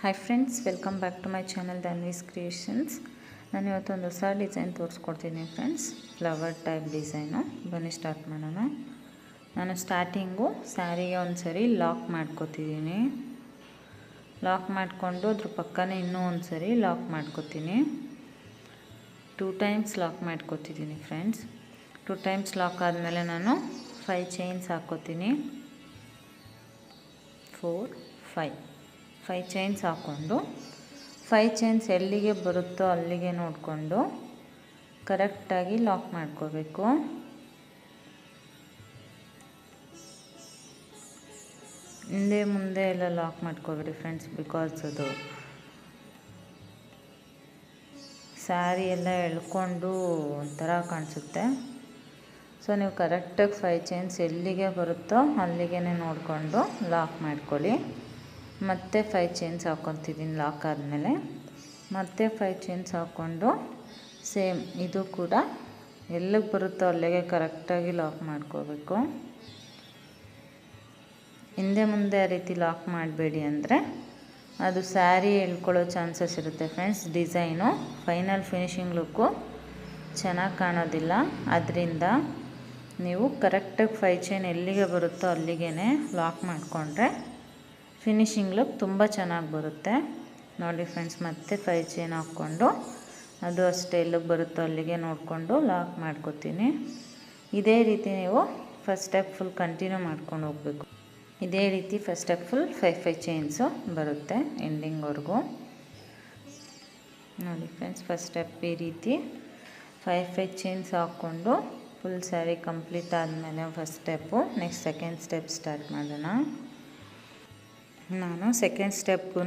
Hi friends, welcome back to my channel Dhanvi's creations. ನಾನು ಇವತ್ತೊಂದು ಹೊಸ ಡಿಸೈನ್ ತೋರಿಸ್ಕೊಡ್ತೀನಿ ಫ್ರೆಂಡ್ಸ್. Flower type design. ಬನ್ನಿ ಸ್ಟಾರ್ಟ್ ಮಾಡೋಣ. ನಾನು ಸ್ಟಾರ್ಟಿಂಗು ಸ್ಯಾರಿಗೆ ಒಂದು ಸರಿ ಲಾಕ್ ಮಾಡ್ಕೊತಿದ್ದೀನಿ. ಲಾಕ್ ಮಾಡಿಕೊಂಡು ಅದ್ರ ಪಕ್ಕನೇ ಇನ್ನೂ ಒಂದು ಸರಿ ಲಾಕ್ ಮಾಡ್ಕೊತೀನಿ. 2 ಟೈಮ್ಸ್ ಲಾಕ್ ಮಾಡ್ಕೊತಿದ್ದೀನಿ ಫ್ರೆಂಡ್ಸ್. 2 ಟೈಮ್ಸ್ ಲಾಕ್ ಆದಮೇಲೆ ನಾನು 5 ಚೈನ್ಸ್ ಹಾಕ್ಕೋತೀನಿ. 5 ಚೈನ್ಸ್ ಹಾಕ್ಕೊಂಡು 5 ಚೈನ್ಸ್ ಎಲ್ಲಿಗೆ ಬರುತ್ತೋ ಅಲ್ಲಿಗೆ ನೋಡಿಕೊಂಡು ಕರೆಕ್ಟಾಗಿ ಲಾಕ್ ಮಾಡ್ಕೋಬೇಕು. ಹಿಂದೆ ಮುಂದೆ ಎಲ್ಲ ಲಾಕ್ ಮಾಡ್ಕೋಬೇಡಿ ಫ್ರೆಂಡ್ಸ್, ಬಿಕಾಸ್ ಅದು ಸ್ಯಾರಿ ಎಲ್ಲ ಎಳ್ಕೊಂಡು ಒಂಥರ ಕಾಣಿಸುತ್ತೆ. ಸೊ ನೀವು ಕರೆಕ್ಟಾಗಿ 5 ಚೈನ್ಸ್ ಎಲ್ಲಿಗೆ ಬರುತ್ತೋ ಅಲ್ಲಿಗೆ ನೋಡಿಕೊಂಡು ಲಾಕ್ ಮಾಡ್ಕೊಳ್ಳಿ. ಮತ್ತೆ 5 ಚೈನ್ಸ್ ಹಾಕ್ಕೊತಿದ್ದೀನಿ. ಲಾಕ್ ಆದಮೇಲೆ ಮತ್ತೆ 5 ಚೈನ್ಸ್ ಹಾಕ್ಕೊಂಡು ಸೇಮ್ ಇದು ಕೂಡ ಎಲ್ಲಿಗೆ ಬರುತ್ತೋ ಅಲ್ಲಿಗೆ ಕರೆಕ್ಟಾಗಿ ಲಾಕ್ ಮಾಡ್ಕೋಬೇಕು. ಹಿಂದೆ ಮುಂದೆ ಆ ರೀತಿ ಲಾಕ್ ಮಾಡಬೇಡಿ, ಅಂದರೆ ಅದು ಸ್ಯಾರಿ ಎಳ್ಕೊಳ್ಳೋ ಚಾನ್ಸಸ್ ಇರುತ್ತೆ friends. Design final finishing look ಚೆನ್ನಾಗಿ ಕಾಣೋದಿಲ್ಲ. ಅದರಿಂದ ನೀವು ಕರೆಕ್ಟಾಗಿ 5 ಚೈನ್ ಎಲ್ಲಿಗೆ ಬರುತ್ತೋ ಅಲ್ಲಿಗೆ ಲಾಕ್ ಮಾಡಿಕೊಂಡ್ರೆ ಫಿನಿಶಿಂಗ್ ಲುಕ್ ತುಂಬ ಚೆನ್ನಾಗಿ ಬರುತ್ತೆ. ನೋಡಿ ಫ್ರೆಂಡ್ಸ್, ಮತ್ತೆ 5 ಚೈನ್ ಹಾಕ್ಕೊಂಡು ಅದು ಅಷ್ಟೇ ಎಲ್ಲಿಗೆ ಬರುತ್ತೋ ಅಲ್ಲಿಗೆ ನೋಡಿಕೊಂಡು ಲಾಕ್ ಮಾಡ್ಕೊತೀನಿ. ಇದೇ ರೀತಿ ನೀವು ಫಸ್ಟ್ ಸ್ಟೆಪ್ ಫುಲ್ ಕಂಟಿನ್ಯೂ ಮಾಡ್ಕೊಂಡು ಹೋಗಬೇಕು. ಇದೇ ರೀತಿ ಫಸ್ಟ್ ಸ್ಟೆಪ್ ಫುಲ್ 5 ಚೈನ್ಸು ಬರುತ್ತೆ ಎಂಡಿಂಗ್ವರೆಗೂ. ನೋಡಿ ಫ್ರೆಂಡ್ಸ್, ಫಸ್ಟ್ ಸ್ಟೆಪ್ ಈ ರೀತಿ 5 ಚೈನ್ಸ್ ಹಾಕ್ಕೊಂಡು ಫುಲ್ ಸ್ಯಾರಿ ಕಂಪ್ಲೀಟ್ ಆದಮೇಲೆ first step. Next second step start ಮಾಡೋಣ. ನಾನು ಸೆಕೆಂಡ್ ಸ್ಟೆಪ್ಪು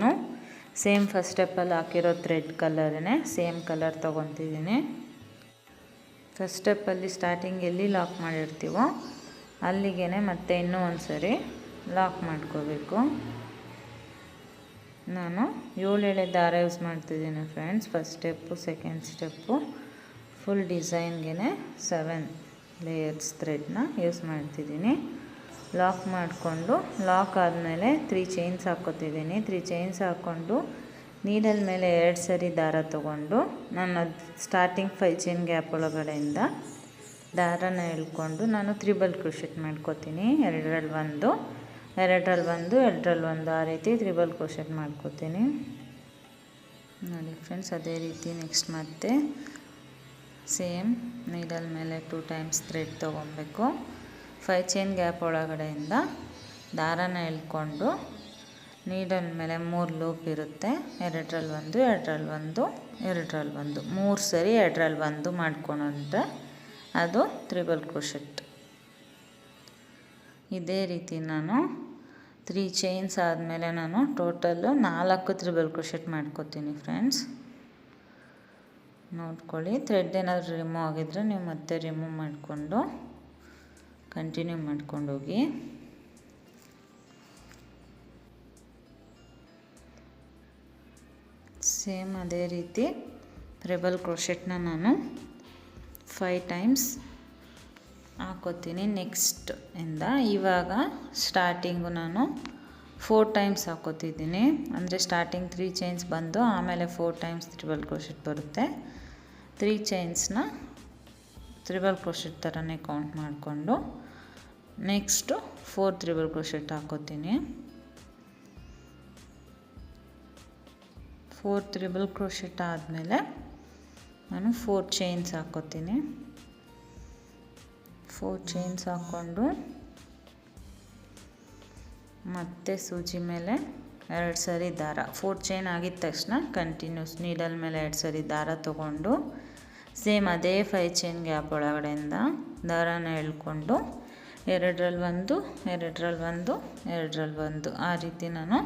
ಸೇಮ್ ಫಸ್ಟ್ ಸ್ಟೆಪ್ಪಲ್ಲಿ ಹಾಕಿರೋ ಥ್ರೆಡ್ ಕಲರೇ ಸೇಮ್ ಕಲರ್ ತೊಗೊತಿದ್ದೀನಿ. ಫಸ್ಟ್ ಸ್ಟೆಪ್ಪಲ್ಲಿ ಸ್ಟಾರ್ಟಿಂಗ್ ಎಲ್ಲಿ ಲಾಕ್ ಮಾಡಿರ್ತೀವೋ ಅಲ್ಲಿಗೆ ಮತ್ತೆ ಇನ್ನೂ ಒಂದು ಸರಿ ಲಾಕ್ ಮಾಡ್ಕೋಬೇಕು. ನಾನು 7 ಎಳೆ ದಾರ ಯೂಸ್ ಮಾಡ್ತಿದ್ದೀನಿ friends. First step second step full ಡಿಸೈನ್ಗೆ 7 ಲೇಯರ್ಸ್ ಥ್ರೆಡ್ನ ಯೂಸ್ ಮಾಡ್ತಿದ್ದೀನಿ. ಲಾಕ್ ಮಾಡಿಕೊಂಡು ಲಾಕ್ ಆದಮೇಲೆ 3 ಚೈನ್ಸ್ ಹಾಕ್ಕೋತಿದ್ದೀನಿ. 3 ಚೈನ್ಸ್ ಹಾಕ್ಕೊಂಡು ನೀಡಲ್ ಮೇಲೆ 2 ಸರಿ ದಾರ ತೊಗೊಂಡು ನಾನು ಸ್ಟಾರ್ಟಿಂಗ್ 5 ಚೈನ್ ಗ್ಯಾಪ್ ಒಳಗಡೆಯಿಂದ ದಾರನ ಎಳ್ಕೊಂಡು ನಾನು ತ್ರಿಬಲ್ ಕ್ರೋಶೆಟ್ ಮಾಡ್ಕೋತೀನಿ. 2ರಲ್ಲಿ 1, 2ರಲ್ಲಿ 1, 2ರಲ್ಲಿ 1 ಆ ರೀತಿ ತ್ರಿಬಲ್ ಕ್ರೋಶೆಟ್ ಮಾಡ್ಕೋತೀನಿ. ನೋಡಿ ಫ್ರೆಂಡ್ಸ್, ಅದೇ ರೀತಿ ನೆಕ್ಸ್ಟ್ ಮತ್ತೆ ಸೇಮ್ ನೀಡಲ್ ಮೇಲೆ 2 ಟೈಮ್ಸ್ ಥ್ರೆಡ್ ತೊಗೊಬೇಕು. 5 ಚೈನ್ ಗ್ಯಾಪ್ ಒಳಗಡೆಯಿಂದ ದಾರನ ಎಳ್ಕೊಂಡು ನೀಡಲ್ ಮೇಲೆ 3 ಲೂಪ್ ಇರುತ್ತೆ. 2ರಲ್ಲಿ 1, 2ರಲ್ಲಿ 1, 2ರಲ್ಲಿ 1 3 ಸರಿ 2ರಲ್ಲಿ 1 ಮಾಡ್ಕೊಂಡ್ರೆ ಅದು ತ್ರಿಬಲ್ ಕ್ರೋಶೆಟ್. ಇದೇ ರೀತಿ ನಾನು 3 ಚೈನ್ಸ್ ಆದಮೇಲೆ ನಾನು ಟೋಟಲ್ಲು 4 ತ್ರಿಬಲ್ ಕ್ರೋಶೆಟ್ ಮಾಡ್ಕೋತೀನಿ ಫ್ರೆಂಡ್ಸ್. ನೋಡ್ಕೊಳ್ಳಿ, ಥ್ರೆಡ್ ಏನಾದರೂ ರಿಮೂವ್ ಆಗಿದ್ದರೆ ನೀವು ಮತ್ತೆ ರಿಮೂವ್ ಮಾಡಿಕೊಂಡು ಕಂಟಿನ್ಯೂ ಮಾಡ್ಕೊಂಡೋಗಿ. ಸೇಮ್ ಅದೇ ರೀತಿ ತ್ರಿಬಲ್ ಕ್ರೋಶೆಟ್ನ ನಾನು 5 ಟೈಮ್ಸ್ ಹಾಕೋತೀನಿ. ನೆಕ್ಸ್ಟ್ ಇಂದ ಇವಾಗ ಸ್ಟಾರ್ಟಿಂಗು ನಾನು 4 ಟೈಮ್ಸ್ ಹಾಕೋತಿದ್ದೀನಿ. ಅಂದರೆ ಸ್ಟಾರ್ಟಿಂಗ್ 3 ಚೈನ್ಸ್ ಬಂದು ಆಮೇಲೆ 4 ಟೈಮ್ಸ್ ತ್ರಿಬಲ್ ಕ್ರೋಶೆಟ್ ಬರುತ್ತೆ. 3 ಚೈನ್ಸ್ನ ತ್ರಿಬಲ್ ಕ್ರೋಶೆಟ್ ಥರನೇ ಕೌಂಟ್ ಮಾಡಿಕೊಂಡು ನೆಕ್ಸ್ಟು 4 ತ್ರಿಬಲ್ ಕ್ರೋಶೆಟ್ ಹಾಕೋತೀನಿ. 4 ತ್ರಿಬಲ್ ಕ್ರೋಶೆಟ್ ಆದಮೇಲೆ ನಾನು 4 ಚೈನ್ಸ್ ಹಾಕೋತೀನಿ. 4 ಚೈನ್ಸ್ ಹಾಕ್ಕೊಂಡು ಮತ್ತೆ ಸೂಜಿ ಮೇಲೆ 2 ಸರಿ ದಾರ. 4 ಚೈನ್ ಆಗಿದ ತಕ್ಷಣ ಕಂಟಿನ್ಯೂಸ್ ನೀಡಲ್ ಮೇಲೆ 2 ಸರಿ ದಾರ ತೊಗೊಂಡು ಸೇಮ್ ಅದೇ 5 ಚೈನ್ ಗ್ಯಾಪ್ ಒಳಗಡೆಯಿಂದ ದಾರನ ಎಳ್ಕೊಂಡು 2ರಲ್ಲಿ 1, 2ರಲ್ಲಿ 1, 2ರಲ್ಲಿ 1 ಆ ರೀತಿ ನಾನು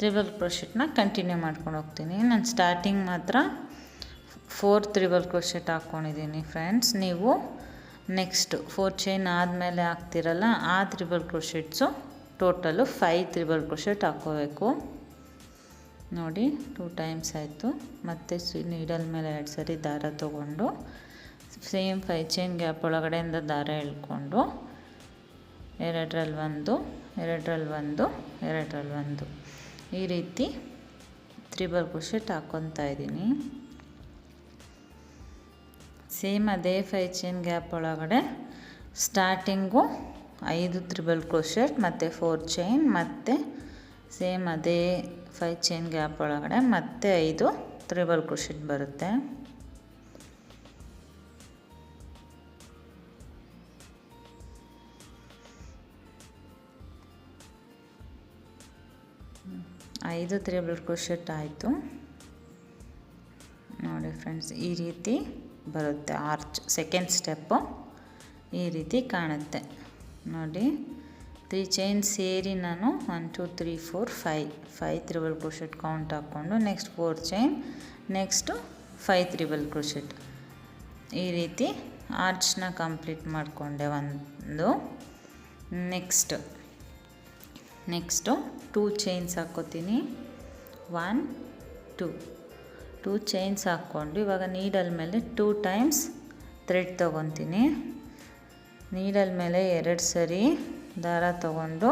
ತ್ರಿಬಲ್ ಕ್ರೋಶೆಟ್ನ ಕಂಟಿನ್ಯೂ ಮಾಡ್ಕೊಂಡು ಹೋಗ್ತೀನಿ. ನಾನು ಸ್ಟಾರ್ಟಿಂಗ್ ಮಾತ್ರ 4 ತ್ರಿಬಲ್ ಕ್ರೋಶೆಟ್ ಹಾಕ್ಕೊಂಡಿದ್ದೀನಿ ಫ್ರೆಂಡ್ಸ್. ನೀವು ನೆಕ್ಸ್ಟ್ 4 ಚೈನ್ ಆದಮೇಲೆ ಹಾಕ್ತಿರಲ್ಲ ಆ triple crochets total 5 triple crochet ಹಾಕ್ಕೋಬೇಕು. ನೋಡಿ 2 ಟೈಮ್ಸ್ ಆಯಿತು. ಮತ್ತು ನೀಡಲ್ ಮೇಲೆ 2 ಸರಿ ದಾರ ತೊಗೊಂಡು ಸೇಮ್ 5 ಚೈನ್ ಗ್ಯಾಪ್ ಒಳಗಡೆಯಿಂದ ದಾರ ಎಳ್ಕೊಂಡು 2ರಲ್ಲಿ 1, 2ರಲ್ಲಿ 1, 2ರಲ್ಲಿ 1 ಈ ರೀತಿ ತ್ರಿಬಲ್ ಕ್ರೋಶೆಟ್ ಹಾಕ್ಕೊತಾ ಇದ್ದೀನಿ. ಸೇಮ್ ಅದೇ 5 ಚೈನ್ ಗ್ಯಾಪ್ ಒಳಗಡೆ ಸ್ಟಾರ್ಟಿಂಗು 5 ತ್ರಿಬಲ್ ಕ್ರೋಶೆಟ್ ಮತ್ತು 4 ಚೈನ್, ಮತ್ತು ಸೇಮ್ ಅದೇ 5 ಚೈನ್ ಗ್ಯಾಪ್ ಒಳಗಡೆ ಮತ್ತೆ 5 ತ್ರಿಬಲ್ ಕ್ರೋಶೆಟ್ ಬರುತ್ತೆ. ಐದು ತ್ರಿಬಲ್ ಕ್ರೋಶೆಟ್ ಆಯಿತು ನೋಡಿ ಫ್ರೆಂಡ್ಸ್. ಈ ರೀತಿ ಬರುತ್ತೆ ಆರ್ಚ್. ಸೆಕೆಂಡ್ ಸ್ಟೆಪ್ಪು ಈ ರೀತಿ ಕಾಣುತ್ತೆ ನೋಡಿ. 3 ಚೈನ್ ಸೇರಿ ನಾನು 1 2 3 4 5 ತ್ರಿಬಲ್ ಕ್ರೋಶೆಟ್ ಕೌಂಟ್ ಹಾಕ್ಕೊಂಡು next 4 chain, next 5 triple crochet, ಈ ರೀತಿ ಆರ್ಚ್ನ ಕಂಪ್ಲೀಟ್ ಮಾಡಿಕೊಂಡೆ ಒಂದು. Next 2 chains ಹಾಕ್ಕೋತೀನಿ. 1 2 ಚೈನ್ಸ್ ಹಾಕ್ಕೊಂಡು ಇವಾಗ ನೀಡಲ್ ಮೇಲೆ 2 ಟೈಮ್ಸ್ ಥ್ರೆಡ್ ತೊಗೊತೀನಿ. ನೀಡಲ್ ಮೇಲೆ 2 ಸರಿ ದಾರ ತಗೊಂಡು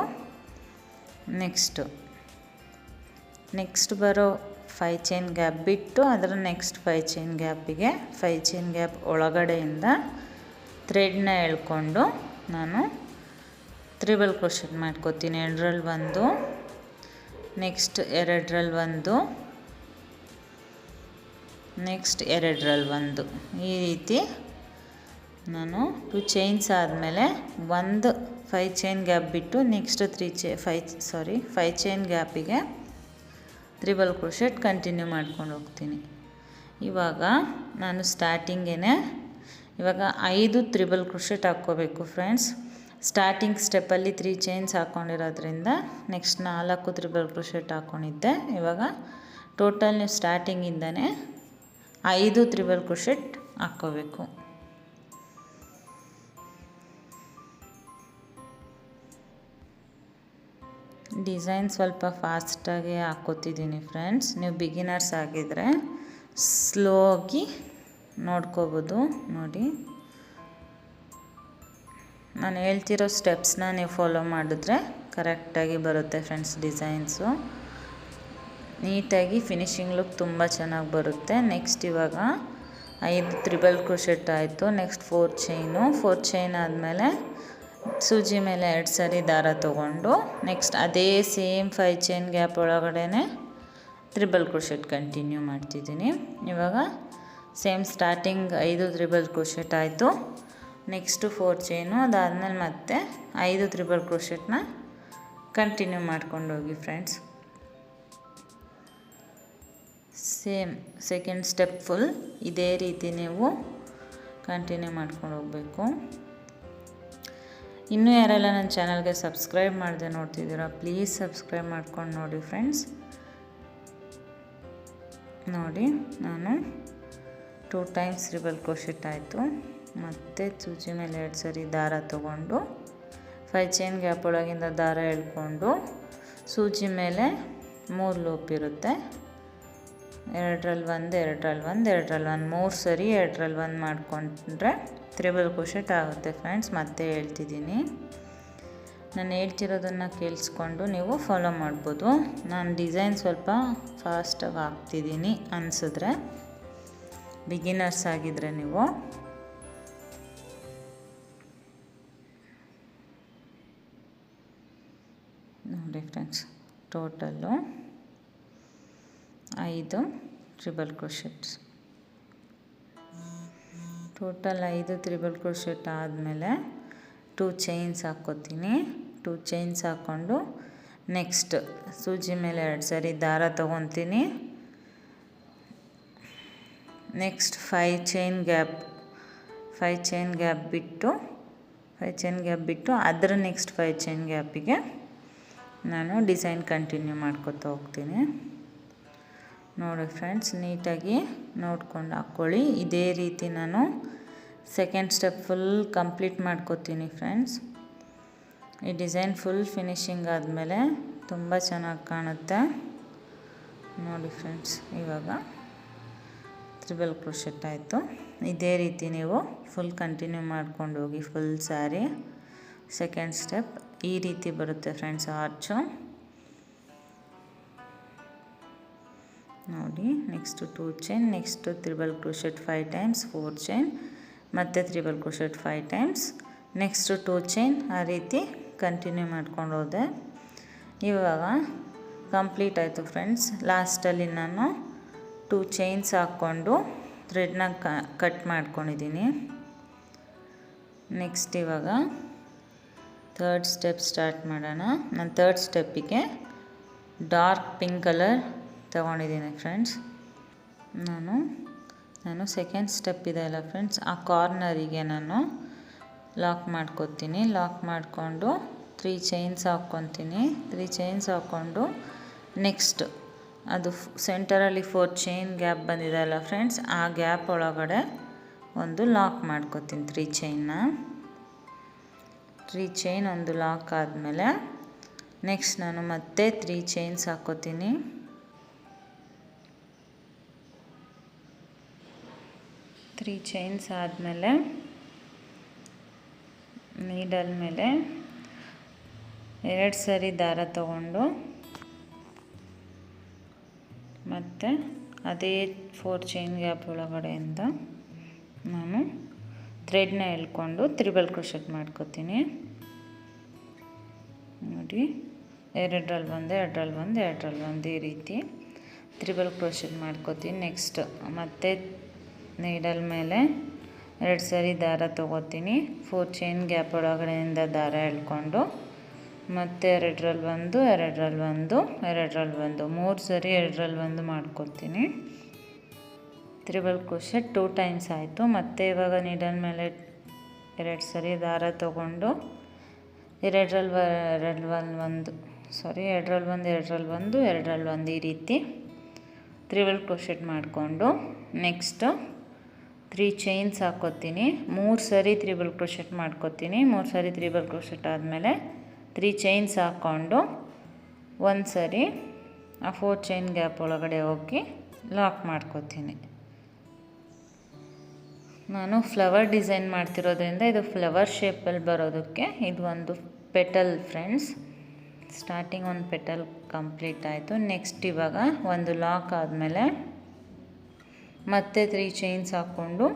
ನೆಕ್ಸ್ಟ್ ಬರೋ 5 ಚೈನ್ ಗ್ಯಾಪ್ ಬಿಟ್ಟು ಅದರ ನೆಕ್ಸ್ಟ್ 5 ಚೈನ್ ಗ್ಯಾಪಿಗೆ 5 ಚೈನ್ ಗ್ಯಾಪ್ ಒಳಗಡೆಯಿಂದ ಥ್ರೆಡ್ನ ಎಳ್ಕೊಂಡು ನಾನು ತ್ರಿಬಲ್ ಕ್ರೋಶೆಟ್ ಮಾಡ್ಕೋತೀನಿ. 2ರಲ್ಲಿ 1, ನೆಕ್ಸ್ಟ್ 2ರಲ್ಲಿ 1, ನೆಕ್ಸ್ಟ್ 2ರಲ್ಲಿ 1, ಈ ರೀತಿ ನಾನು 2 ಚೈನ್ಸ್ ಆದಮೇಲೆ 5 ಚೈನ್ ಗ್ಯಾಪ್ ಬಿಟ್ಟು ನೆಕ್ಸ್ಟ್ 5 ಚೈನ್ ಗ್ಯಾಪಿಗೆ ತ್ರಿಬಲ್ ಕ್ರೋಶೆಟ್ ಕಂಟಿನ್ಯೂ ಮಾಡ್ಕೊಂಡು ಹೋಗ್ತೀನಿ. ಇವಾಗ ನಾನು ಇವಾಗ 5 ತ್ರಿಬಲ್ ಕ್ರೋಶೆಟ್ ಹಾಕ್ಕೋಬೇಕು ಫ್ರೆಂಡ್ಸ್. ಸ್ಟಾರ್ಟಿಂಗ್ ಸ್ಟೆಪ್ಪಲ್ಲಿ 3 ಚೈನ್ಸ್ ಹಾಕ್ಕೊಂಡಿರೋದ್ರಿಂದ ನೆಕ್ಸ್ಟ್ 4 ತ್ರಿಬಲ್ ಕ್ರೋಶೆಟ್ ಹಾಕ್ಕೊಂಡಿದ್ದೆ. ಇವಾಗ ಟೋಟಲ್ ನೀವು ಸ್ಟಾರ್ಟಿಂಗಿಂದನೇ 5 ತ್ರಿಬಲ್ ಕ್ರೋಶೆಟ್ ಹಾಕ್ಕೋಬೇಕು. ಡಿಸೈನ್ ಸ್ವಲ್ಪ ಫಾಸ್ಟಾಗಿ ಹಾಕ್ಕೋತಿದ್ದೀನಿ ಫ್ರೆಂಡ್ಸ್. ನೀವು ಬಿಗಿನರ್ಸ್ ಆಗಿದ್ದರೆ ಸ್ಲೋ ಆಗಿ ನೋಡ್ಕೋಬೋದು ನೋಡಿ. ನಾನು ಹೇಳ್ತಿರೋ ಸ್ಟೆಪ್ಸ್ನ ನೀವು ಫಾಲೋ ಮಾಡಿದ್ರೆ ಕರೆಕ್ಟಾಗಿ ಬರುತ್ತೆ ಫ್ರೆಂಡ್ಸ್. ಡಿಸೈನ್ಸು ನೀಟಾಗಿ ಫಿನಿಶಿಂಗ್ ಲುಕ್ ತುಂಬ ಚೆನ್ನಾಗಿ ಬರುತ್ತೆ. ನೆಕ್ಸ್ಟ್ ಇವಾಗ 5 ತ್ರಿಬಲ್ ಕ್ರೋಶೆಟ್ ಆಯಿತು. ನೆಕ್ಸ್ಟ್ 4 ಚೈನ್ ಆದಮೇಲೆ ಸೂಜಿ ಮೇಲೆ 2 ಸರಿ ದಾರ ತೊಗೊಂಡು ನೆಕ್ಸ್ಟ್ ಅದೇ ಸೇಮ್ 5 ಚೈನ್ ಗ್ಯಾಪ್ ಒಳಗಡೆ ತ್ರಿಬಲ್ ಕ್ರೋಶೆಟ್ ಕಂಟಿನ್ಯೂ ಮಾಡ್ತಿದ್ದೀನಿ. ಇವಾಗ ಸೇಮ್ ಸ್ಟಾರ್ಟಿಂಗ್ 5 ತ್ರಿಬಲ್ ಕ್ರೋಶೆಟ್ ಆಯಿತು. ನೆಕ್ಸ್ಟು 4 ಚೈನು, ಅದಾದಮೇಲೆ ಮತ್ತೆ 5 ತ್ರಿಬಲ್ ಕ್ರೋಶೆಟ್ನ ಕಂಟಿನ್ಯೂ ಮಾಡ್ಕೊಂಡು ಹೋಗಿ friends. Same second step full ಇದೇ ರೀತಿ ನೀವು ಕಂಟಿನ್ಯೂ ಮಾಡ್ಕೊಂಡು ಹೋಗಬೇಕು. ಇನ್ನೂ ಯಾರೆಲ್ಲ ನನ್ನ ಚಾನಲ್ಗೆ ಸಬ್ಸ್ಕ್ರೈಬ್ ಮಾಡದೆ ನೋಡ್ತಿದ್ದೀರಾ ಪ್ಲೀಸ್ ಸಬ್ಸ್ಕ್ರೈಬ್ ಮಾಡ್ಕೊಂಡು ನೋಡಿ ಫ್ರೆಂಡ್ಸ್. ನೋಡಿ ನಾನು 2 ಟೈಮ್ಸ್ ತ್ರಿಬಲ್ ಕ್ರೋಶೆಟ್ ಆಯಿತು. ಮತ್ತು ಸೂಜಿ ಮೇಲೆ 2 ಸರಿ ದಾರ ತೊಗೊಂಡು 5 ಚೈನ್ ಗ್ಯಾಪ್ ಒಳಗಿಂದ ದಾರ ಎಳ್ಕೊಂಡು ಸೂಜಿ ಮೇಲೆ 3 ಲೂಪ್ ಇರುತ್ತೆ. 2ರಲ್ಲಿ 1, 2ರಲ್ಲಿ 1, 2ರಲ್ಲಿ 1, 3 ಸರಿ 2ರಲ್ಲಿ 1 ಮಾಡಿಕೊಂಡ್ರೆ ತ್ರಿಬಲ್ ಕ್ರೋಶೆಟ್ ಆಗುತ್ತೆ ಫ್ರೆಂಡ್ಸ್. ಮತ್ತೆ ಹೇಳ್ತಿದ್ದೀನಿ, ನಾನು ಹೇಳ್ತಿರೋದನ್ನು ಕೇಳಿಸ್ಕೊಂಡು ನೀವು ಫಾಲೋ ಮಾಡ್ಬೋದು. ನಾನು ಡಿಸೈನ್ ಸ್ವಲ್ಪ ಫಾಸ್ಟಾಗಿ ಹಾಕ್ತಿದ್ದೀನಿ ಅನಿಸಿದ್ರೆ, ಬಿಗಿನರ್ಸ್ ಆಗಿದ್ದರೆ ನೀವು ನೋಡಿ friends. Total 5 triple crochets. Total 5 triple crochet ಆದಮೇಲೆ 2 ಚೈನ್ಸ್ ಹಾಕ್ಕೋತೀನಿ. 2 ಚೈನ್ಸ್ ಹಾಕ್ಕೊಂಡು ನೆಕ್ಸ್ಟ್ ಸೂಜಿ ಮೇಲೆ 2 ಸರಿ ದಾರ ತೊಗೊತೀನಿ. ನೆಕ್ಸ್ಟ್ 5 ಚೈನ್ ಗ್ಯಾಪ್ ಬಿಟ್ಟು ಅದರ ನೆಕ್ಸ್ಟ್ 5 ಚೈನ್ ಗ್ಯಾಪಿಗೆ ನಾನು ಡಿಸೈನ್ ಕಂಟಿನ್ಯೂ ಮಾಡ್ಕೊತಾ ಹೋಗ್ತೀನಿ. ನೋಡಿ ಫ್ರೆಂಡ್ಸ್, ನೀಟಾಗಿ ನೋಡ್ಕೊಂಡು ಹಾಕ್ಕೊಳ್ಳಿ. ಇದೇ ರೀತಿ ನಾನು ಸೆಕೆಂಡ್ ಸ್ಟೆಪ್ ಫುಲ್ ಕಂಪ್ಲೀಟ್ ಮಾಡ್ಕೋತೀನಿ ಫ್ರೆಂಡ್ಸ್. ಈ ಡಿಸೈನ್ ಫುಲ್ ಫಿನಿಶಿಂಗ್ ಆದಮೇಲೆ ತುಂಬ ಚೆನ್ನಾಗಿ ಕಾಣುತ್ತೆ ನೋಡಿ ಫ್ರೆಂಡ್ಸ್. ಇವಾಗ ತ್ರಿಬಲ್ ಕ್ರೋಶೆಟ್ ಆಯಿತು. ಇದೇ ರೀತಿ ನೀವು ಫುಲ್ ಕಂಟಿನ್ಯೂ ಮಾಡ್ಕೊಂಡು ಹೋಗಿ ಫುಲ್ ಸ್ಯಾರಿ. ಸೆಕೆಂಡ್ ಸ್ಟೆಪ್ ಈ ರೀತಿ ಬರುತ್ತೆ ಫ್ರೆಂಡ್ಸ್ ಆರ್ಚು. ನೋಡಿ. Next 2 chain, next triple crochet 5 times, 4 chain, ಮತ್ತು triple crochet 5 times, next 2 chain. ಆ ರೀತಿ ಕಂಟಿನ್ಯೂ ಮಾಡ್ಕೊಂಡು ಹೋದೆ. ಇವಾಗ ಕಂಪ್ಲೀಟ್ ಆಯಿತು ಫ್ರೆಂಡ್ಸ್. ಲಾಸ್ಟಲ್ಲಿ ನಾನು 2 ಚೈನ್ಸ್ ಹಾಕ್ಕೊಂಡು ಥ್ರೆಡ್ನ ಕಟ್ ಮಾಡ್ಕೊಂಡಿದ್ದೀನಿ. ನೆಕ್ಸ್ಟ್ ಇವಾಗ ಥರ್ಡ್ ಸ್ಟೆಪ್ ಸ್ಟಾರ್ಟ್ ಮಾಡೋಣ. ನಾನು ಥರ್ಡ್ ಸ್ಟೆಪ್ಪಿಗೆ ಡಾರ್ಕ್ ಪಿಂಕ್ ಕಲರ್ ತೊಗೊಂಡಿದ್ದೀನಿ ಫ್ರೆಂಡ್ಸ್. ನಾನು ಸೆಕೆಂಡ್ ಸ್ಟೆಪ್ ಇದೆ ಅಲ್ಲ ಫ್ರೆಂಡ್ಸ್, ಆ ಕಾರ್ನರಿಗೆ ನಾನು ಲಾಕ್ ಮಾಡ್ಕೊತೀನಿ. ಲಾಕ್ ಮಾಡಿಕೊಂಡು 3 ಚೈನ್ಸ್ ಹಾಕ್ಕೊತೀನಿ. 3 ಚೈನ್ಸ್ ಹಾಕ್ಕೊಂಡು ನೆಕ್ಸ್ಟ್ ಅದು ಸೆಂಟರಲ್ಲಿ 4 ಚೈನ್ ಗ್ಯಾಪ್ ಬಂದಿದೆ ಅಲ್ಲ ಫ್ರೆಂಡ್ಸ್, ಆ ಗ್ಯಾಪ್ ಒಳಗಡೆ ಒಂದು ಲಾಕ್ ಮಾಡ್ಕೊತೀನಿ 3 ಚೈನ್ನ. 3 ಚೈನ್ ಒಂದು ಲಾಕ್ ಆದಮೇಲೆ ನೆಕ್ಸ್ಟ್ ನಾನು ಮತ್ತೆ 3 ಚೈನ್ಸ್ ಹಾಕ್ಕೋತೀನಿ. 3 ಚೈನ್ಸ್ ಆದಮೇಲೆ ನೀಡಲ್ ಮೇಲೆ 2 ಸರಿ ದಾರ ತಗೊಂಡು ಮತ್ತು ಅದೇ 4 ಚೈನ್ ಗ್ಯಾಪ್ ಒಳಗಡೆಯಿಂದ ನಾನು ಥ್ರೆಡ್ನ ಎಳ್ಕೊಂಡು ತ್ರಿಬಲ್ ಕ್ರೋಶೆಟ್ ಮಾಡ್ಕೋತೀನಿ. ನೋಡಿ, 2ರಲ್ಲಿ 1, 2ರಲ್ಲಿ 1, 2ರಲ್ಲಿ 1 ಈ ರೀತಿ ತ್ರಿಬಲ್ ಕ್ರೋಶೆಟ್ ಮಾಡ್ಕೋತೀನಿ. ನೆಕ್ಸ್ಟ್ ಮತ್ತೆ ನೀಡಲ್ ಮೇಲೆ 2 ಸರಿ ದಾರ ತೊಗೋತೀನಿ. 4 ಚೈನ್ ಗ್ಯಾಪ್ ಒಳಗಡೆಯಿಂದ ದಾರ ಎಳ್ಕೊಂಡು ಮತ್ತು 2ರಲ್ಲಿ 1, 2ರಲ್ಲಿ 1, 2ರಲ್ಲಿ 1, 3 ಸರಿ 2ರಲ್ಲಿ 1 ಮಾಡ್ಕೊತೀನಿ. ತ್ರಿಬಲ್ ಕ್ರೋಶೆಟ್ 2 ಟೈಮ್ಸ್ ಆಯಿತು. ಮತ್ತು ಇವಾಗ ನೀಡಲ್ ಮೇಲೆ 2 ಸರಿ ದಾರ ತೊಗೊಂಡು 2ರಲ್ಲಿ 1, 2ರಲ್ಲಿ 1 ಈ ರೀತಿ ತ್ರಿಬಲ್ ಕ್ರೋಶೆಟ್ ಮಾಡಿಕೊಂಡು ನೆಕ್ಸ್ಟು 3 ಚೈನ್ಸ್ ಹಾಕ್ಕೋತೀನಿ. 3 ಸರಿ ತ್ರಿಬಲ್ ಕ್ರೋಶೆಟ್ ಮಾಡ್ಕೋತೀನಿ. 3 ಸರಿ ತ್ರಿಬಲ್ ಕ್ರೋಶೆಟ್ ಆದಮೇಲೆ 3 ಚೈನ್ಸ್ ಹಾಕ್ಕೊಂಡು 1 ಸರಿ ಆ 4 ಚೈನ್ ಗ್ಯಾಪ್ ಒಳಗಡೆ ಹೋಗಿ ಲಾಕ್ ಮಾಡ್ಕೋತೀನಿ. ನಾನು ಫ್ಲವರ್ ಡಿಸೈನ್ ಮಾಡ್ತಿರೋದ್ರಿಂದ ಇದು ಫ್ಲವರ್ ಶೇಪಲ್ಲಿ ಬರೋದಕ್ಕೆ ಇದು ಒಂದು ಪೆಟಲ್ ಫ್ರೆಂಡ್ಸ್. ಸ್ಟಾರ್ಟಿಂಗ್ ಒಂದು ಪೆಟಲ್ ಕಂಪ್ಲೀಟ್ ಆಯಿತು. ನೆಕ್ಸ್ಟ್ ಇವಾಗ ಒಂದು ಲಾಕ್ ಆದಮೇಲೆ ಮತ್ತೆ 3 ಚೈನ್ಸ್ ಹಾಕ್ಕೊಂಡು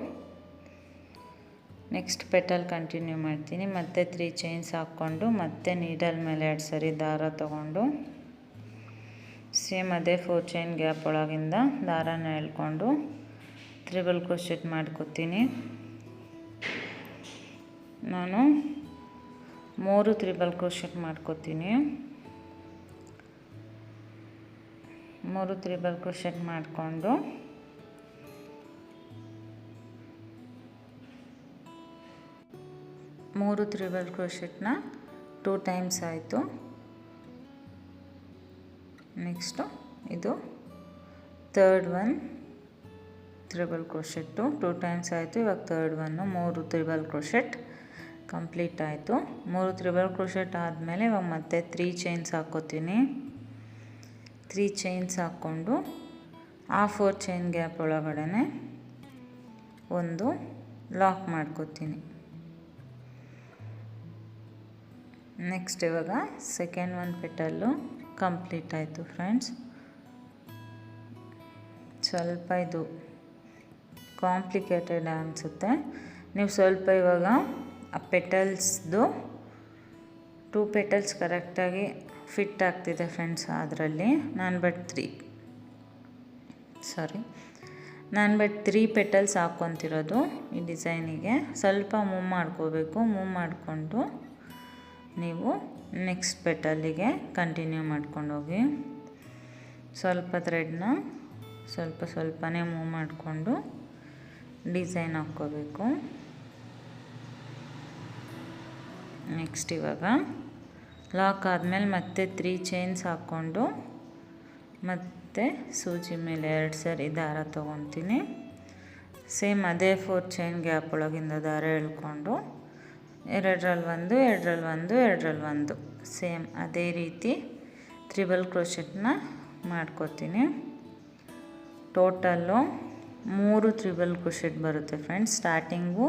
ನೆಕ್ಸ್ಟ್ ಪೆಟಲ್ ಕಂಟಿನ್ಯೂ ಮಾಡ್ತೀನಿ. ಮತ್ತೆ 3 ಚೈನ್ಸ್ ಹಾಕ್ಕೊಂಡು ಮತ್ತೆ ನೀಡಲ್ ಮೇಲೆ 2 ಸರಿ ದಾರ ತೊಗೊಂಡು ಸೇಮ್ ಅದೇ 4 ಚೈನ್ ಗ್ಯಾಪ್ ಒಳಗಿಂದ ದಾರನ ಎಳ್ಕೊಂಡು ತ್ರಿಬಲ್ ಕ್ರೋಶೆಟ್ ಮಾಡ್ಕೋತೀನಿ. ನಾನು 3 ತ್ರಿಬಲ್ ಕ್ರೋಶೆಟ್ ಮಾಡ್ಕೋತೀನಿ. 3 ತ್ರಿಬಲ್ ಕ್ರೋಶೆಟ್ ಮಾಡಿಕೊಂಡು ಮೂರು ತ್ರಿಬಲ್ ಕ್ರೋಶೆಟ್ನ 2 ಟೈಮ್ಸ್ ಆಯಿತು. ನೆಕ್ಸ್ಟು ಇದು third one triple crochet 2 times ಆಯಿತು. ಇವಾಗ third one 3 triple crochet complete ಆಯಿತು. 3 ತ್ರಿಬಲ್ ಕ್ರೋಶೆಟ್ ಆದಮೇಲೆ ಇವಾಗ ಮತ್ತೆ 3 ಚೈನ್ಸ್ ಹಾಕ್ಕೋತೀನಿ. 3 ಚೈನ್ಸ್ ಹಾಕ್ಕೊಂಡು ಆ 4 ಚೈನ್ ಗ್ಯಾಪ್ ಒಳಗಡೆ ಒಂದು ಲಾಕ್ ಮಾಡ್ಕೋತೀನಿ. ನೆಕ್ಸ್ಟ್ ಇವಾಗ ಸೆಕೆಂಡ್ ಒನ್ ಪೆಟಲ್ಲು ಕಂಪ್ಲೀಟ್ ಆಯಿತು ಫ್ರೆಂಡ್ಸ್. ಸ್ವಲ್ಪ ಇದು ಕಾಂಪ್ಲಿಕೇಟೆಡ್ ಅನಿಸುತ್ತೆ. ನೀವು ಸ್ವಲ್ಪ ಇವಾಗ ಆ ಪೆಟಲ್ಸ್ದು 2 ಪೆಟಲ್ಸ್ ಕರೆಕ್ಟಾಗಿ ಫಿಟ್ ಆಗ್ತಿದೆ ಫ್ರೆಂಡ್ಸ್. ಅದರಲ್ಲಿ ನಾನು ಬಟ್ 3 ಪೆಟಲ್ಸ್ ಹಾಕ್ಕೊತಿರೋದು ಈ ಡಿಸೈನಿಗೆ. ಸ್ವಲ್ಪ ಮೂವ್ ಮಾಡ್ಕೋಬೇಕು. ಮೂವ್ ಮಾಡಿಕೊಂಡು ನೀವು ನೆಕ್ಸ್ಟ್ ಪೆಟಲ್ಲಿಗೆ ಕಂಟಿನ್ಯೂ ಮಾಡ್ಕೊಂಡು ಹೋಗಿ. ಸ್ವಲ್ಪ ಥ್ರೆಡ್ನ ಸ್ವಲ್ಪನೇ ಮೂವ್ ಮಾಡಿಕೊಂಡು ಡಿಸೈನ್ ಹಾಕ್ಕೋಬೇಕು. ನೆಕ್ಸ್ಟ್ ಇವಾಗ ಲಾಕ್ ಆದಮೇಲೆ ಮತ್ತೆ 3 ಚೈನ್ಸ್ ಹಾಕ್ಕೊಂಡು ಮತ್ತೆ ಸೂಜಿ ಮೇಲೆ 2 ಸರಿ ದಾರ ತೊಗೊತೀನಿ. ಸೇಮ್ ಅದೇ 4 ಚೈನ್ ಗ್ಯಾಪ್ ಒಳಗಿಂದ ದಾರ ಎಳ್ಕೊಂಡು 2ರಲ್ಲಿ 1, 2ರಲ್ಲಿ 1, 2ರಲ್ಲಿ 1 ಸೇಮ್ ಅದೇ ರೀತಿ ತ್ರಿಬಲ್ ಕ್ರೋಶೆಟ್ನ ಮಾಡ್ಕೋತೀನಿ. ಟೋಟಲ್ಲು 3 ತ್ರಿಬಲ್ ಕ್ರೋಶೆಟ್ ಬರುತ್ತೆ ಫ್ರೆಂಡ್ಸ್. ಸ್ಟಾರ್ಟಿಂಗು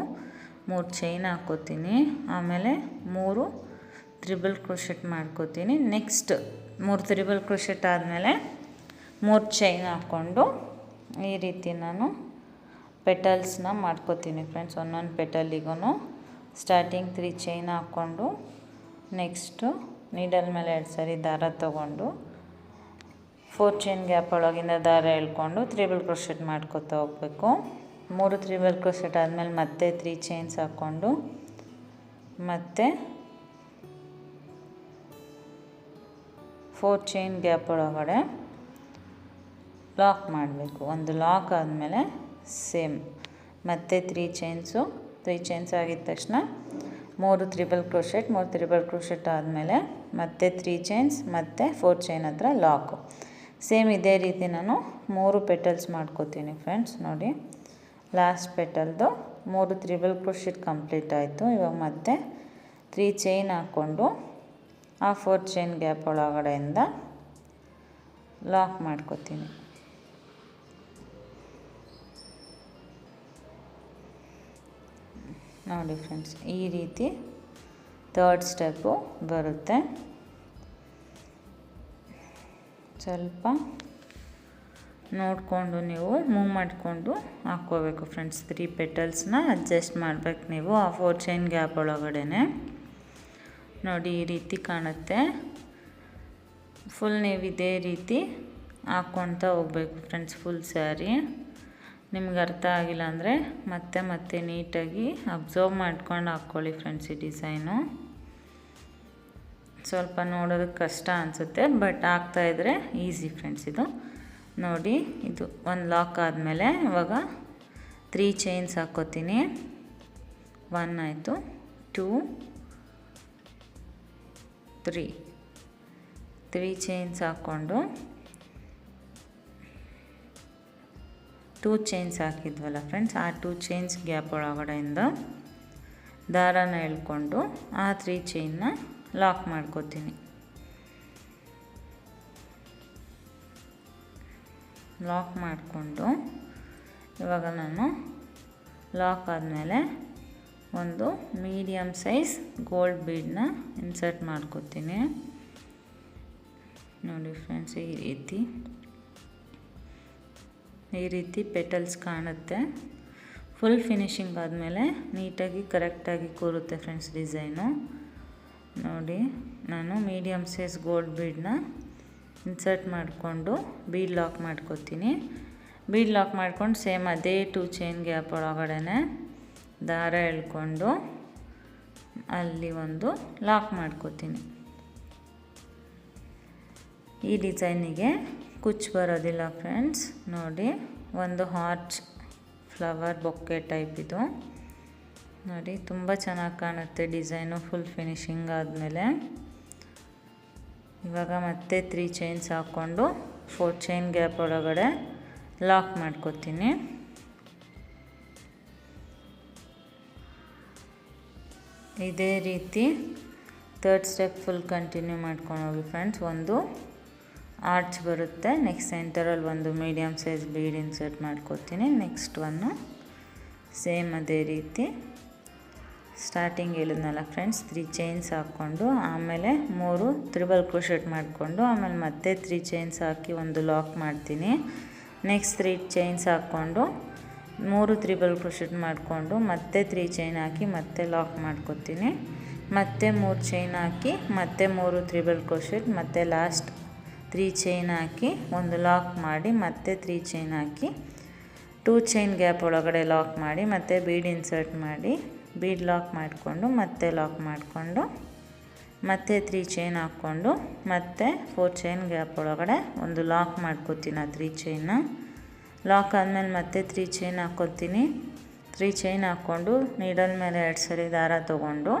3 ಚೈನ್ ಹಾಕ್ಕೋತೀನಿ, ಆಮೇಲೆ 3 ತ್ರಿಬಲ್ ಕ್ರೋಶೆಟ್ ಮಾಡ್ಕೋತೀನಿ. ನೆಕ್ಸ್ಟ್ 3 ತ್ರಿಬಲ್ ಕ್ರೋಶೆಟ್ ಆದಮೇಲೆ 3 ಚೈನ್ ಹಾಕ್ಕೊಂಡು ಈ ರೀತಿ ನಾನು ಪೆಟಲ್ಸ್ನ ಮಾಡ್ಕೋತೀನಿ ಫ್ರೆಂಡ್ಸ್. ಒಂದೊಂದು ಪೆಟಲಿಗೂ ಸ್ಟಾರ್ಟಿಂಗ್ 3 ಚೈನ್ ಹಾಕ್ಕೊಂಡು ನೆಕ್ಸ್ಟು ನೀಡಲ್ ಮೇಲೆ 2 ಸರಿ ದಾರ ತೊಗೊಂಡು 4 ಚೈನ್ ಗ್ಯಾಪ್ ಒಳಗಿಂದ ದಾರ ಎಳ್ಕೊಂಡು ತ್ರಿಬಲ್ ಕ್ರೋಶೆಟ್ ಮಾಡ್ಕೊತಾ ಹೋಗಬೇಕು. 3 ತ್ರಿಬಲ್ ಕ್ರೋಶೆಟ್ ಆದಮೇಲೆ ಮತ್ತೆ 3 ಚೈನ್ಸ್ ಹಾಕ್ಕೊಂಡು ಮತ್ತೆ 4 ಚೈನ್ ಗ್ಯಾಪ್ ಒಳಗಡೆ ಲಾಕ್ ಮಾಡಬೇಕು. ಒಂದು ಲಾಕ್ ಆದಮೇಲೆ ಸೇಮ್ ಮತ್ತೆ 3 ಚೈನ್ಸ್ ಆಗಿದ ತಕ್ಷಣ 3 ತ್ರಿಬಲ್ ಕ್ರೋಶೆಟ್ ಆದಮೇಲೆ ಮತ್ತೆ 3 ಚೈನ್ಸ್ ಮತ್ತು 4 ಚೈನ್ ಹತ್ರ ಲಾಕು. ಸೇಮ್ ಇದೇ ರೀತಿ ನಾನು 3 ಪೆಟಲ್ಸ್ ಮಾಡ್ಕೋತೀನಿ ಫ್ರೆಂಡ್ಸ್. ನೋಡಿ, ಲಾಸ್ಟ್ ಪೆಟಲ್ದು 3 ತ್ರಿಬಲ್ ಕ್ರೋಶೆಟ್ ಕಂಪ್ಲೀಟ್ ಆಯಿತು. ಇವಾಗ ಮತ್ತೆ 3 ಚೈನ್ ಹಾಕ್ಕೊಂಡು ಆ 4 ಚೈನ್ ಗ್ಯಾಪ್ ಒಳಗಡೆಯಿಂದ ಲಾಕ್ ಮಾಡ್ಕೋತೀನಿ. ನೋಡಿ ಫ್ರೆಂಡ್ಸ್, ಈ ರೀತಿ 3rd ಸ್ಟೆಪ್ಪು ಬರುತ್ತೆ. ಸ್ವಲ್ಪ ನೋಡಿಕೊಂಡು ನೀವು ಮೂವ್ ಮಾಡಿಕೊಂಡು ಹಾಕ್ಕೋಬೇಕು ಫ್ರೆಂಡ್ಸ್. 3 ಪೆಟಲ್ಸ್ನ ಅಡ್ಜಸ್ಟ್ ಮಾಡಬೇಕು ನೀವು ಆ 4 ಚೈನ್ ಗ್ಯಾಪ್ ಒಳಗಡೆ. ನೋಡಿ, ಈ ರೀತಿ ಕಾಣುತ್ತೆ. ಫುಲ್ ನೀವು ಇದೇ ರೀತಿ ಹಾಕ್ಕೊಳ್ತಾ ಹೋಗ್ಬೇಕು ಫ್ರೆಂಡ್ಸ್. ಫುಲ್ ಸ್ಯಾರಿ ನಿಮ್ಗೆ ಅರ್ಥ ಆಗಿಲ್ಲ ಅಂದರೆ ಮತ್ತೆ ನೀಟಾಗಿ ಅಬ್ಸರ್ವ್ ಮಾಡ್ಕೊಂಡು ಹಾಕ್ಕೊಳ್ಳಿ ಫ್ರೆಂಡ್ಸ್. ಈ ಡಿಸೈನು ಸ್ವಲ್ಪ ನೋಡೋದಕ್ಕೆ ಕಷ್ಟ ಅನಿಸುತ್ತೆ, ಬಟ್ ಆಗ್ತಾಯಿದ್ರೆ ಈಸಿ ಫ್ರೆಂಡ್ಸ್. ಇದು ನೋಡಿ, ಇದು ಒಂದು ಲಾಕ್ ಆದಮೇಲೆ ಇವಾಗ 3 ಚೈನ್ಸ್ ಹಾಕ್ಕೋತೀನಿ. 1 ಆಯಿತು, 2, 3 ಚೈನ್ಸ್ ಹಾಕ್ಕೊಂಡು 2 ಚೈನ್ಸ್ ಹಾಕಿದ್ವಲ್ಲ ಫ್ರೆಂಡ್ಸ್, ಆ 2 ಚೈನ್ಸ್ ಗ್ಯಾಪ್ ಒಳಗಡೆಯಿಂದ ದಾರಾನ ಎಳ್ಕೊಂಡು ಆ 3 ಚೈನ್ನ ಲಾಕ್ ಮಾಡ್ಕೋತೀನಿ. ಲಾಕ್ ಮಾಡಿಕೊಂಡು ಇವಾಗ ನಾನು ಲಾಕ್ ಆದಮೇಲೆ ಒಂದು ಮೀಡಿಯಮ್ ಸೈಜ್ ಗೋಲ್ಡ್ ಬೀಡನ್ನ ಇನ್ಸರ್ಟ್ ಮಾಡ್ಕೋತೀನಿ. ನೋಡಿ ಫ್ರೆಂಡ್ಸ್, ಈ ರೀತಿ ಪೆಟಲ್ಸ್ ಕಾಣುತ್ತೆ. ಫುಲ್ ಫಿನಿಶಿಂಗ್ ಆದಮೇಲೆ ನೀಟಾಗಿ ಕರೆಕ್ಟಾಗಿ ಕೂರುತ್ತೆ ಫ್ರೆಂಡ್ಸ್ ಡಿಸೈನು. ನೋಡಿ, ನಾನು ಮೀಡಿಯಮ್ ಸೈಜ್ ಗೋಲ್ಡ್ ಬೀಡನ್ನ ಇನ್ಸರ್ಟ್ ಮಾಡಿಕೊಂಡು ಬೀಡ್ ಲಾಕ್ ಮಾಡ್ಕೋತೀನಿ. ಬೀಡ್ ಲಾಕ್ ಮಾಡ್ಕೊಂಡು ಸೇಮ್ ಅದೇ 2 ಚೈನ್ ಗ್ಯಾಪ್ ಒಳಗಡೆ ದಾರ ಎಳ್ಕೊಂಡು ಅಲ್ಲಿ ಒಂದು ಲಾಕ್ ಮಾಡ್ಕೋತೀನಿ. ಈ ಡಿಸೈನಿಗೆ ಕುಚ್ಚು ಬರೋದಿಲ್ಲ ಫ್ರೆಂಡ್ಸ್. ನೋಡಿ, ಒಂದು ಹಾರ್ಟ್ ಫ್ಲವರ್ ಬೊಕ್ಕೆ ಟೈಪ್ ಇದು. ನೋಡಿ, ತುಂಬ ಚೆನ್ನಾಗಿ ಕಾಣುತ್ತೆ ಡಿಸೈನು ಫುಲ್ ಫಿನಿಶಿಂಗ್ ಆದಮೇಲೆ. ಇವಾಗ ಮತ್ತೆ 3 ಚೈನ್ಸ್ ಹಾಕ್ಕೊಂಡು 4 ಚೈನ್ ಗ್ಯಾಪ್ ಒಳಗಡೆ ಲಾಕ್ ಮಾಡ್ಕೋತೀನಿ. ಇದೇ ರೀತಿ 3rd ಸ್ಟೆಪ್ ಫುಲ್ ಕಂಟಿನ್ಯೂ ಮಾಡ್ಕೊಂಡು ಹೋಗಿ ಫ್ರೆಂಡ್ಸ್. ಒಂದು ಆರ್ಚ್ ಬರುತ್ತೆ, ನೆಕ್ಸ್ಟ್ ಸೆಂಟರಲ್ಲಿ ಒಂದು ಮೀಡಿಯಮ್ ಸೈಜ್ ಬೀಡ್ ಇನ್ಸರ್ಟ್ ಮಾಡ್ಕೋತೀನಿ. ನೆಕ್ಸ್ಟ್ ಒನ್ನು ಸೇಮ್ ಅದೇ ರೀತಿ ಸ್ಟಾರ್ಟಿಂಗ್ ಹೇಳಿದ್ನಲ್ಲ ಫ್ರೆಂಡ್ಸ್, 3 ಚೈನ್ಸ್ ಹಾಕ್ಕೊಂಡು ಆಮೇಲೆ 3 ತ್ರಿಬಲ್ ಕ್ರೋಶೆಟ್ ಮಾಡಿಕೊಂಡು ಆಮೇಲೆ ಮತ್ತೆ 3 ಚೈನ್ಸ್ ಹಾಕಿ ಒಂದು ಲಾಕ್ ಮಾಡ್ತೀನಿ. ನೆಕ್ಸ್ಟ್ 3 ಚೈನ್ಸ್ ಹಾಕ್ಕೊಂಡು 3 ತ್ರಿಬಲ್ ಕ್ರೋಶೆಟ್ ಮಾಡಿಕೊಂಡು ಮತ್ತೆ 3 ಚೈನ್ ಹಾಕಿ ಮತ್ತೆ ಲಾಕ್ ಮಾಡ್ಕೋತೀನಿ. ಮತ್ತೆ 3 ಚೈನ್ ಹಾಕಿ ಮತ್ತೆ 3 ತ್ರಿಬಲ್ ಕ್ರೋಶೆಟ್ ಮತ್ತೆ ಲಾಸ್ಟ್ 3 ಚೈನ್ ಹಾಕಿ ಒಂದು ಲಾಕ್ ಮಾಡಿ ಮತ್ತೆ 3 ಚೈನ್ ಹಾಕಿ 2 ಚೈನ್ ಗ್ಯಾಪ್ ಒಳಗಡೆ ಲಾಕ್ ಮಾಡಿ ಮತ್ತೆ ಬೀಡ್ ಇನ್ಸರ್ಟ್ ಮಾಡಿ ಬೀಡ್ ಲಾಕ್ ಮಾಡಿಕೊಂಡು ಮತ್ತೆ ಲಾಕ್ ಮಾಡಿಕೊಂಡು ಮತ್ತೆ 3 ಚೈನ್ ಹಾಕ್ಕೊಂಡು ಮತ್ತೆ 4 ಚೈನ್ ಗ್ಯಾಪ್ ಒಳಗಡೆ ಒಂದು ಲಾಕ್ ಮಾಡ್ಕೋತೀನಿ. ಆ 3 ಚೈನ್ನ ಲಾಕ್ ಆದಮೇಲೆ ಮತ್ತೆ 3 ಚೈನ್ ಹಾಕ್ಕೋತೀನಿ. 3 ಚೈನ್ ಹಾಕ್ಕೊಂಡು ನೀಡಲ್ ಮೇಲೆ 2 ಸರಿ ದಾರ ತೊಗೊಂಡು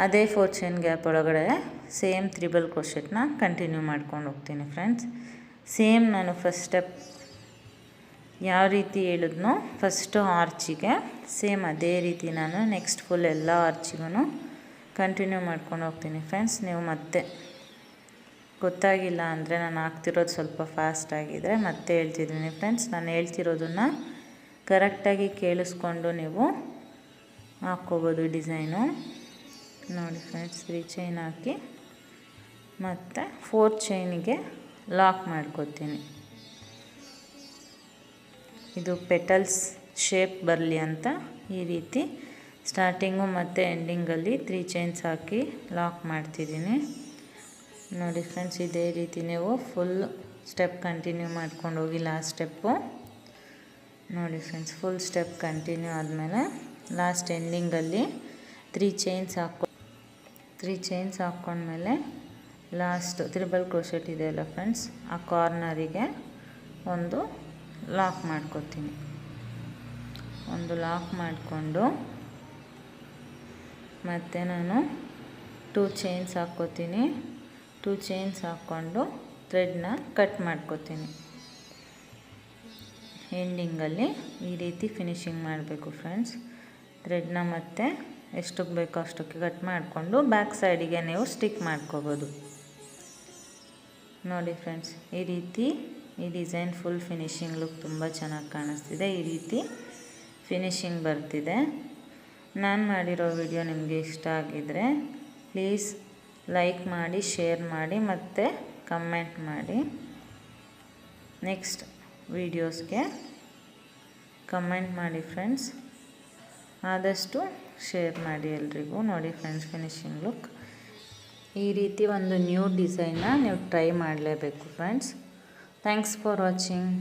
ಅದೇ 4 ಚೈನ್ ಗ್ಯಾಪ್ ಒಳಗಡೆ ಸೇಮ್ ತ್ರಿಬಲ್ ಕ್ರೋಶೆಟ್ನ ಕಂಟಿನ್ಯೂ ಮಾಡ್ಕೊಂಡು ಹೋಗ್ತೀನಿ ಫ್ರೆಂಡ್ಸ್. ಸೇಮ್ ನಾನು ಫಸ್ಟ್ ಸ್ಟೆಪ್ ಯಾವ ರೀತಿ ಹೇಳಿದ್ನೋ ಫಸ್ಟು ಆರ್ಚಿಗೆ ಸೇಮ್ ಅದೇ ರೀತಿ ನಾನು ನೆಕ್ಸ್ಟ್ ಫುಲ್ ಎಲ್ಲ ಆರ್ಚಿಗೂ ಕಂಟಿನ್ಯೂ ಮಾಡ್ಕೊಂಡು ಹೋಗ್ತೀನಿ ಫ್ರೆಂಡ್ಸ್. ನೀವು ಮತ್ತೆ ಗೊತ್ತಾಗಿಲ್ಲ ಅಂದರೆ ನಾನು ಹಾಕ್ತಿರೋದು ಸ್ವಲ್ಪ ಫಾಸ್ಟ್ ಆಗಿದ್ದರೆ ಮತ್ತೆ ಹೇಳ್ತಿದ್ದೀನಿ ಫ್ರೆಂಡ್ಸ್. ನಾನು ಹೇಳ್ತಿರೋದನ್ನು ಕರೆಕ್ಟಾಗಿ ಕೇಳಿಸ್ಕೊಂಡು ನೀವು ಹಾಕ್ಕೋಬೋದು ಡಿಸೈನು. ನೋಡಿ ಫ್ರೆಂಡ್ಸ್, 3 ಚೈನ್ ಹಾಕಿ ಮತ್ತು 4 ಚೈನಿಗೆ ಲಾಕ್ ಮಾಡ್ಕೋತೀನಿ. ಇದು ಪೆಟಲ್ಸ್ ಶೇಪ್ ಬರಲಿ ಅಂತ ಈ ರೀತಿ ಸ್ಟಾರ್ಟಿಂಗು ಮತ್ತು ಎಂಡಿಂಗಲ್ಲಿ 3 ಚೈನ್ಸ್ ಹಾಕಿ ಲಾಕ್ ಮಾಡ್ತಿದ್ದೀನಿ. ನೋಡಿ ಫ್ರೆಂಡ್ಸ್, ಇದೇ ರೀತಿ ನೀವು ಫುಲ್ ಸ್ಟೆಪ್ ಕಂಟಿನ್ಯೂ ಮಾಡ್ಕೊಂಡು ಹೋಗಿ. ಲಾಸ್ಟ್ ಸ್ಟೆಪ್ಪು ನೋಡಿ ಫ್ರೆಂಡ್ಸ್, ಫುಲ್ ಸ್ಟೆಪ್ ಕಂಟಿನ್ಯೂ ಆದಮೇಲೆ ಲಾಸ್ಟ್ ಎಂಡಿಂಗಲ್ಲಿ 3 ಚೈನ್ಸ್ ಹಾಕ್ಕೊಂಡ್ಮೇಲೆ ಲಾಸ್ಟ್ ತ್ರಿಬಲ್ ಕ್ರೋಶೆಟ್ ಇದೆಯಲ್ಲ ಫ್ರೆಂಡ್ಸ್, ಆ ಕಾರ್ನರಿಗೆ ಒಂದು ಲಾಕ್ ಮಾಡ್ಕೊತೀನಿ. ಒಂದು ಲಾಕ್ ಮಾಡಿಕೊಂಡು ಮತ್ತು ನಾನು 2 ಚೈನ್ಸ್ ಹಾಕ್ಕೋತೀನಿ. 2 ಚೈನ್ಸ್ ಹಾಕ್ಕೊಂಡು ಥ್ರೆಡ್ನ ಕಟ್ ಮಾಡ್ಕೋತೀನಿ. ಎಂಡಿಂಗಲ್ಲಿ ಈ ರೀತಿ ಫಿನಿಶಿಂಗ್ ಮಾಡಬೇಕು ಫ್ರೆಂಡ್ಸ್. ಥ್ರೆಡ್ನ ಮತ್ತೆ ಎಷ್ಟಕ್ಕೆ ಬೇಕೋ ಅಷ್ಟಕ್ಕೆ ಕಟ್ ಮಾಡಿಕೊಂಡು ಬ್ಯಾಕ್ ಸೈಡಿಗೆ ನೀವು ಸ್ಟಿಕ್ ಮಾಡ್ಕೋಬೋದು. ನೋಡಿ ಫ್ರೆಂಡ್ಸ್, ಈ ರೀತಿ ಈ ಡಿಸೈನ್ ಫುಲ್ ಫಿನಿಶಿಂಗ್ ಲುಕ್ ತುಂಬ ಚೆನ್ನಾಗಿ ಕಾಣಿಸ್ತಿದೆ. ಈ ರೀತಿ ಫಿನಿಶಿಂಗ್ ಬರ್ತಿದೆ. ನಾನು ಮಾಡಿರೋ ವಿಡಿಯೋ ನಿಮಗೆ ಇಷ್ಟ ಆಗಿದ್ದರೆ ಪ್ಲೀಸ್ ಲೈಕ್ ಮಾಡಿ, ಶೇರ್ ಮಾಡಿ ಮತ್ತು ಕಮೆಂಟ್ ಮಾಡಿ. ನೆಕ್ಸ್ಟ್ ವೀಡಿಯೋಸ್ಗೆ ಕಮೆಂಟ್ ಮಾಡಿ ಫ್ರೆಂಡ್ಸ್. ಆದಷ್ಟು ಶೇರ್ ಮಾಡಿ ಎಲ್ರಿಗೂ. ನೋಡಿ ಫ್ರೆಂಡ್ಸ್, ಫಿನಿಶಿಂಗ್ ಲುಕ್ ಈ ರೀತಿ ಒಂದು ನ್ಯೂ ಡಿಸೈನ್ನ ನೀವು ಟ್ರೈ ಮಾಡಲೇಬೇಕು ಫ್ರೆಂಡ್ಸ್. Thanks for watching.